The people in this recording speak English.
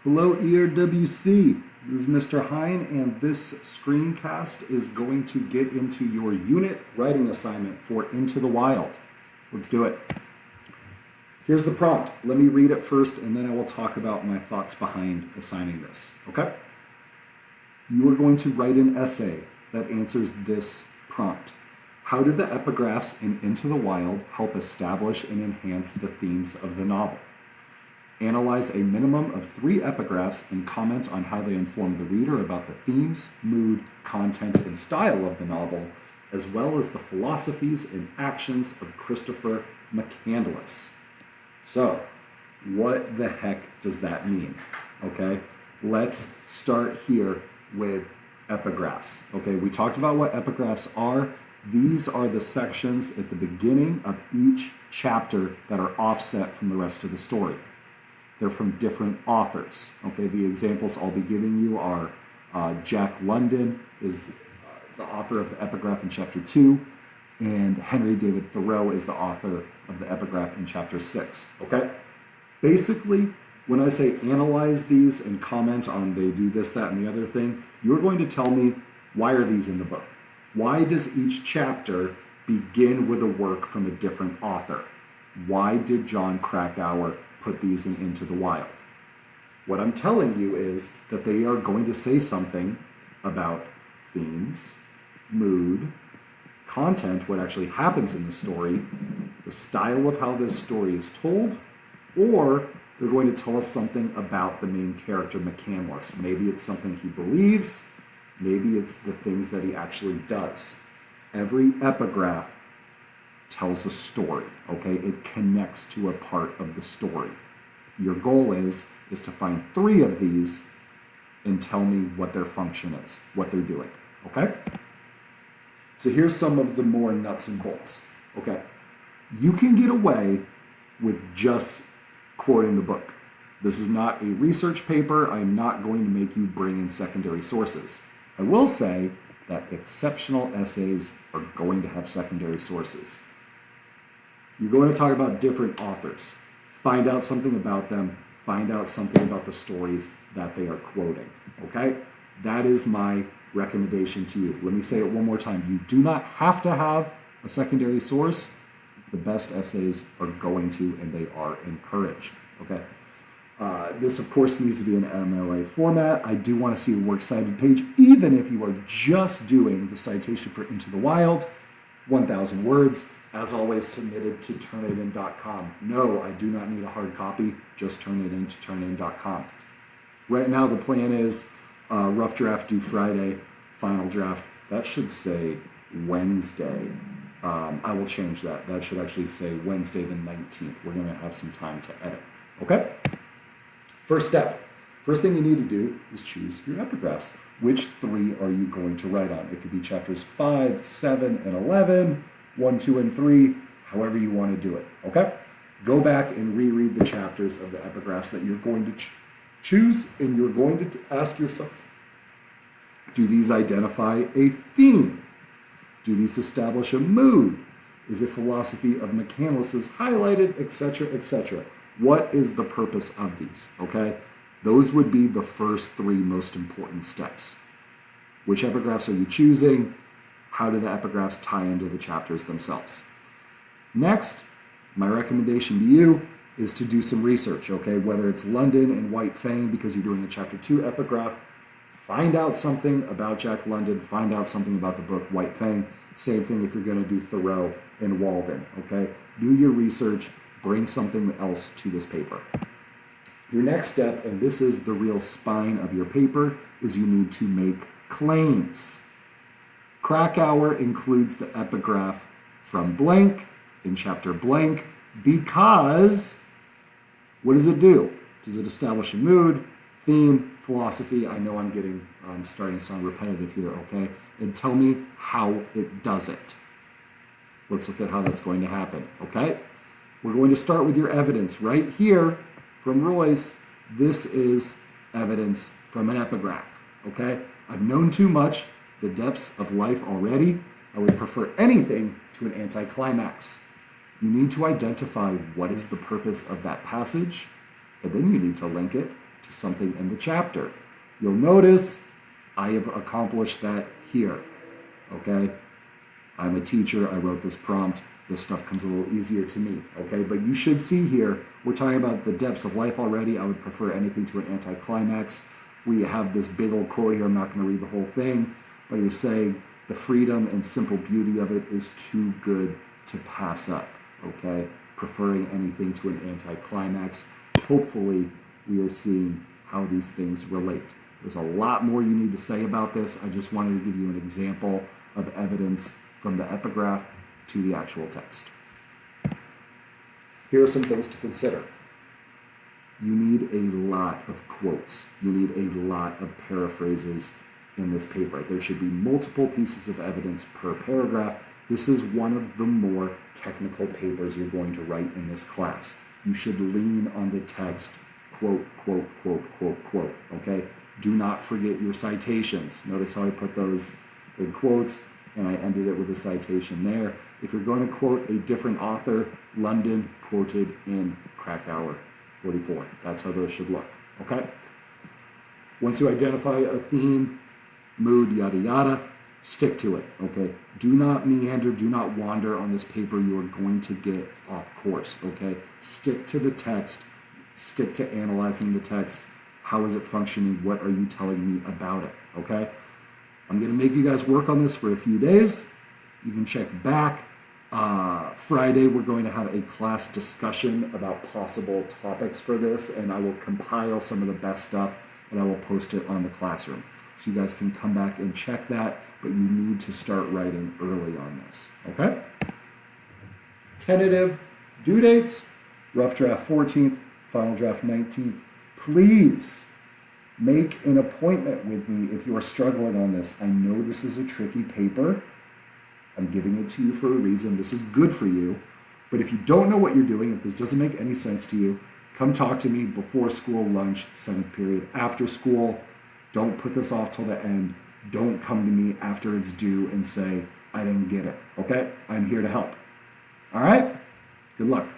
Hello ERWC, this is Mr. Hine, and this screencast is going to get into your unit writing assignment for Into the Wild. Let's do it. Here's the prompt. Let me read it first, and then I will talk about my thoughts behind assigning this, okay? You are going to write an essay that answers this prompt. How do the epigraphs in Into the Wild help establish and enhance the themes of the novel? Analyze a minimum of 3 epigraphs and comment on how they inform the reader about the themes, mood, content, and style of the novel, as well as the philosophies and actions of Christopher McCandless. So, what the heck does that mean? Okay, let's start here with epigraphs. Okay, we talked about what epigraphs are. These are the sections at the beginning of each chapter that are offset from the rest of the story. They're from different authors. Okay, the examples I'll be giving you are Jack London is the author of the epigraph in chapter 2, and Henry David Thoreau is the author of the epigraph in chapter 6. Okay, basically, when I say analyze these and comment on they do this, that, and the other thing, you're going to tell me, why are these in the book? Why does each chapter begin with a work from a different author? Why did Jon Krakauer put these in Into the Wild? What I'm telling you is that they are going to say something about themes, mood, content, what actually happens in the story, the style of how this story is told, or they're going to tell us something about the main character, McCandless. Maybe it's something he believes, maybe it's the things that he actually does. Every epigraph tells a story, okay? It connects to a part of the story. Your goal is to find 3 of these and tell me what their function is, what they're doing, okay? So here's some of the more nuts and bolts, okay? You can get away with just quoting the book. This is not a research paper. I'm not going to make you bring in secondary sources. I will say that exceptional essays are going to have secondary sources. You're going to talk about different authors. Find out something about them. Find out something about the stories that they are quoting. Okay? That is my recommendation to you. Let me say it one more time. You do not have to have a secondary source. The best essays are going to, and they are encouraged. Okay? This, of course, needs to be an MLA format. I do want to see a works cited page, even if you are just doing the citation for Into the Wild, 1,000 words. As always, submitted to Turnitin.com. No, I do not need a hard copy. Just turn it in to Turnitin.com. Right now, the plan is rough draft due Friday, final draft. That should say Wednesday. I will change that. That should actually say Wednesday the 19th. We're going to have some time to edit. Okay? First step. First thing you need to do is choose your epigraphs. Which 3 are you going to write on? It could be chapters 5, 7, and 11, 1, 2, and 3, however you want to do it. Okay? Go back and reread the chapters of the epigraphs that you're going to choose, and you're going to ask yourself, do these identify a theme? Do these establish a mood? Is a philosophy of McCandless's highlighted, etc., etc.? What is the purpose of these? Okay? Those would be the first 3 most important steps. Which epigraphs are you choosing? How do the epigraphs tie into the chapters themselves? Next, my recommendation to you is to do some research, okay? Whether it's London and White Fang because you're doing a chapter 2 epigraph, find out something about Jack London, find out something about the book White Fang. Same thing if you're going to do Thoreau and Walden, okay? Do your research, bring something else to this paper. Your next step, and this is the real spine of your paper, is you need to make claims. Krakauer includes the epigraph from blank in chapter blank because what does it do? Does it establish a mood, theme, philosophy? I know I'm starting to sound repetitive here, okay? And tell me how it does it. Let's look at how that's going to happen, okay? We're going to start with your evidence right here from Royce. This is evidence from an epigraph, okay? I've known too much the depths of life already. I would prefer anything to an anticlimax. You need to identify what is the purpose of that passage, and then you need to link it to something in the chapter. You'll notice I have accomplished that here, okay? I'm a teacher, I wrote this prompt, this stuff comes a little easier to me, okay? But you should see here, we're talking about the depths of life already. I would prefer anything to an anticlimax. We have this big old quote here, I'm not gonna read the whole thing, but you're saying the freedom and simple beauty of it is too good to pass up, okay? Preferring anything to an anticlimax. Hopefully, we are seeing how these things relate. There's a lot more you need to say about this. I just wanted to give you an example of evidence from the epigraph to the actual text. Here are some things to consider. You need a lot of quotes. You need a lot of paraphrases in this paper. There should be multiple pieces of evidence per paragraph. This is one of the more technical papers you're going to write in this class. You should lean on the text, quote, quote, quote, quote, quote, okay? Do not forget your citations. Notice how I put those in quotes and I ended it with a citation there. If you're going to quote a different author, London quoted in Krakauer 44. That's how those should look, okay? Once you identify a theme, mood, yada, yada, stick to it, okay? Do not meander, do not wander on this paper. You are going to get off course, okay? Stick to the text, stick to analyzing the text. How is it functioning? What are you telling me about it, okay? I'm gonna make you guys work on this for a few days. You can check back. Friday, we're going to have a class discussion about possible topics for this, and I will compile some of the best stuff and I will post it on the classroom. So you guys can come back and check that, but you need to start writing early on this, okay? Tentative due dates, rough draft 14th, final draft 19th. Please make an appointment with me if you are struggling on this. I know this is a tricky paper. I'm giving it to you for a reason. This is good for you. But if you don't know what you're doing, if this doesn't make any sense to you, come talk to me before school, lunch, 7th period, after school. Don't put this off till the end. Don't come to me after it's due and say, I didn't get it, okay? I'm here to help. All right? Good luck.